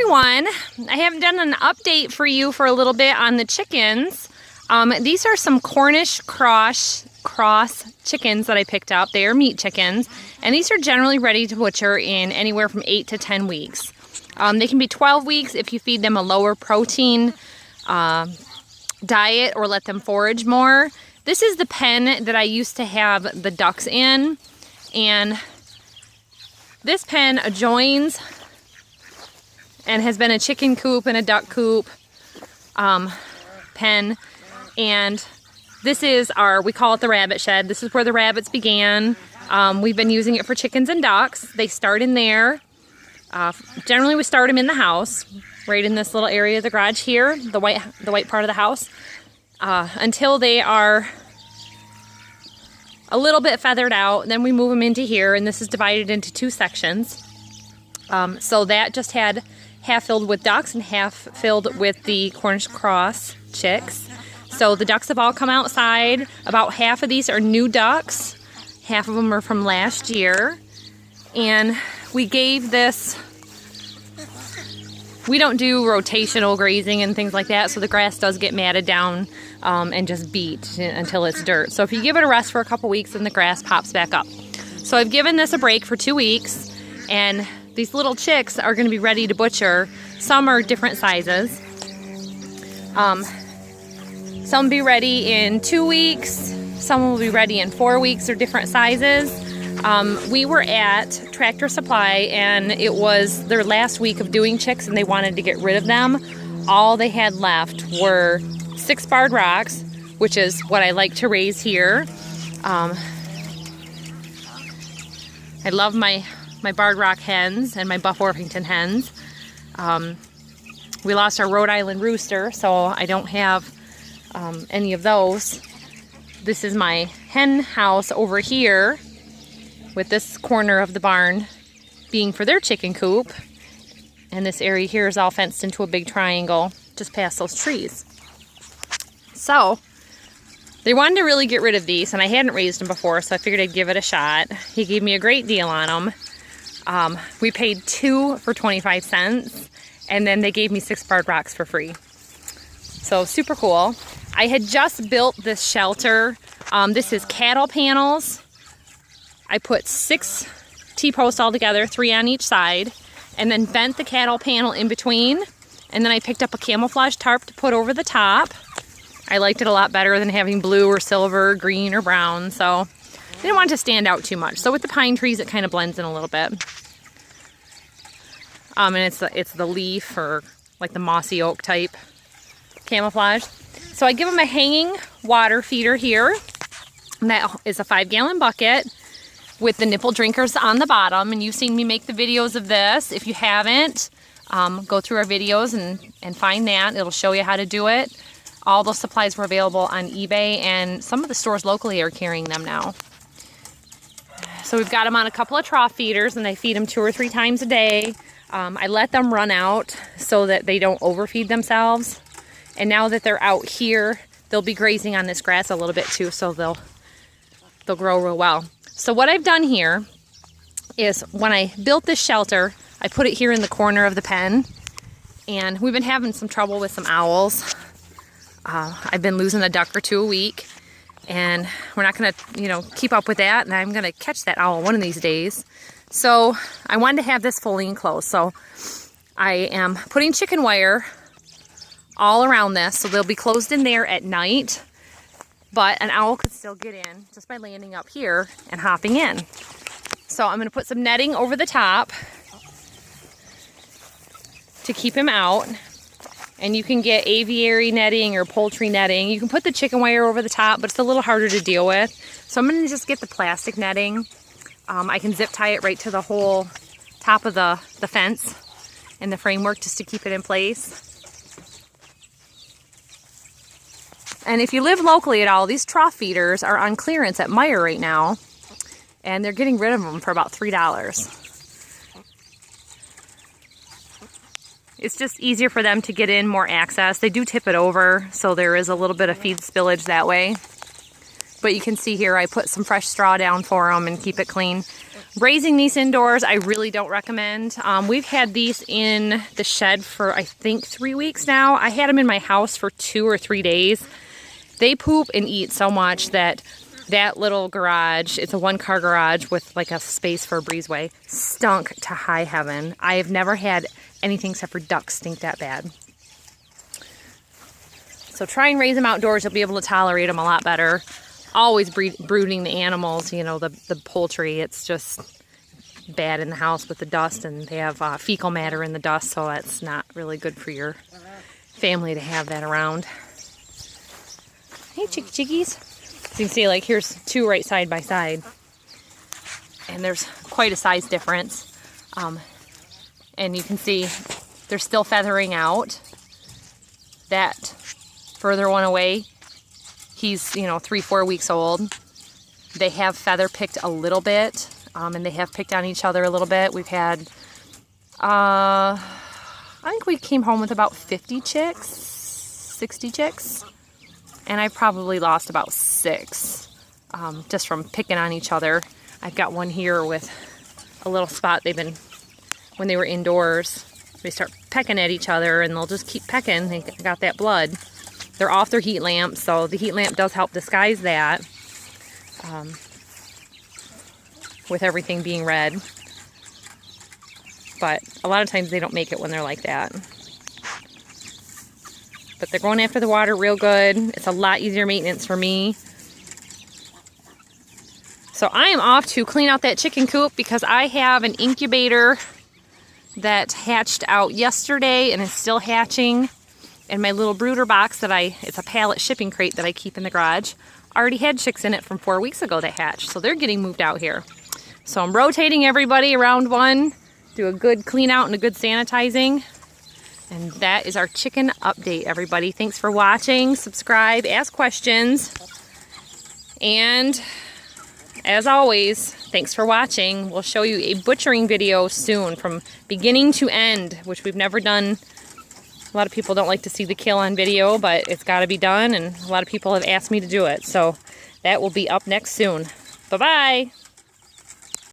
everyone. I haven't done an update for you for a little bit on the chickens. These are some Cornish cross chickens that I picked up. They are meat chickens, and these are generally ready to butcher in anywhere from 8 to 10 weeks. They can be 12 weeks if you feed them a lower protein diet or let them forage more. This is the pen that I used to have the ducks in, and this pen adjoins and has been a chicken coop and a duck coop pen. And this is we call it the rabbit shed. This is where the rabbits began. We've been using it for chickens and ducks. They start in there. Generally we start them in the house, right in this little area of the garage here, the white part of the house, until they are a little bit feathered out. Then we move them into here, and this is divided into 2 sections. So that just had half filled with ducks and half filled with the Cornish cross chicks. So the ducks have all come outside. About half of these are new ducks. Half of them are from last year. And we gave this, we don't do rotational grazing and things like that, so the grass does get matted down and just beat until it's dirt. So if you give it a rest for a couple weeks, then the grass pops back up. So I've given this a break for 2 weeks, and these little chicks are going to be ready to butcher. Some are different sizes. Some will be ready in 2 weeks. Some will be ready in 4 weeks. They're different sizes. We were at Tractor Supply, and it was their last week of doing chicks, and they wanted to get rid of them. All they had left were 6 barred rocks, which is what I like to raise here. I love my barred rock hens and my Buff Orpington hens. We lost our Rhode Island rooster, so I don't have any of those. This is my hen house over here, with this corner of the barn being for their chicken coop. And this area here is all fenced into a big triangle just past those trees. So they wanted to really get rid of these, and I hadn't raised them before, so I figured I'd give it a shot. He gave me a great deal on them. We paid 2 for 25 cents, and then they gave me 6 barred rocks for free. So super cool. I had just built this shelter. This is cattle panels. I put 6 T-posts all together, 3 on each side, and then bent the cattle panel in between. And then I picked up a camouflage tarp to put over the top. I liked it a lot better than having blue or silver, or green or brown, so I didn't want it to stand out too much. So with the pine trees, it kind of blends in a little bit. And it's the leaf, or like the mossy oak type camouflage. So I give them a hanging water feeder here. And that is a 5-gallon bucket with the nipple drinkers on the bottom. And you've seen me make the videos of this. If you haven't, go through our videos and find that. It'll show you how to do it. All those supplies were available on eBay, and some of the stores locally are carrying them now. So we've got them on a couple of trough feeders, and I feed them 2 or 3 times a day. I let them run out so that they don't overfeed themselves. And now that they're out here, they'll be grazing on this grass a little bit too, so they'll grow real well. So what I've done here is, when I built this shelter, I put it here in the corner of the pen, and we've been having some trouble with some owls. I've been losing a duck or 2 a week, and we're not gonna, keep up with that, and I'm gonna catch that owl one of these days. So I wanted to have this fully enclosed. So I am putting chicken wire all around this, so they'll be closed in there at night, but an owl could still get in just by landing up here and hopping in. So I'm gonna put some netting over the top to keep him out. And you can get aviary netting or poultry netting. You can put the chicken wire over the top, but it's a little harder to deal with. So I'm gonna just get the plastic netting. I can zip tie it right to the whole top of the fence and the framework, just to keep it in place. And if you live locally at all, these trough feeders are on clearance at Meijer right now, and they're getting rid of them for about $3. It's just easier for them to get in, more access. They do tip it over, so there is a little bit of feed spillage that way. But you can see here I put some fresh straw down for them and keep it clean. Raising these indoors, I really don't recommend. We've had these in the shed for, I think, 3 weeks now. I had them in my house for 2 or 3 days. They poop and eat so much that little garage, it's a 1-car garage with like a space for a breezeway, stunk to high heaven. I have never had anything except for ducks stink that bad. So try and raise them outdoors. You'll be able to tolerate them a lot better. Always brooding the animals, you know, the poultry. It's just bad in the house with the dust, and they have fecal matter in the dust, so that's not really good for your family to have that around. Hey, chickies. So you can see, like, here's 2 right side by side, and there's quite a size difference. And you can see they're still feathering out. That further one away, he's, you know, 3-4 weeks old. They have feather picked a little bit, and they have picked on each other a little bit. We've had, I think we came home with about 50 chicks, 60 chicks, and I probably lost about 6 just from picking on each other. I've got one here with a little spot. They've been, when they were indoors, they start pecking at each other, and they'll just keep pecking. They got that blood. They're off their heat lamp, so the heat lamp does help disguise that with everything being red. But a lot of times they don't make it when they're like that. But they're going after the water real good. It's a lot easier maintenance for me. So I am off to clean out that chicken coop because I have an incubator that hatched out yesterday and is still hatching. And my little brooder box that it's a pallet shipping crate that I keep in the garage, already had chicks in it from 4 weeks ago that hatched. So they're getting moved out here. So I'm rotating everybody around one, do a good clean out and a good sanitizing. And that is our chicken update, everybody. Thanks for watching. Subscribe, ask questions. And as always, thanks for watching. We'll show you a butchering video soon from beginning to end, which we've never done. A lot of people don't like to see the kill on video, but it's got to be done, and a lot of people have asked me to do it. So that will be up next soon. Bye-bye.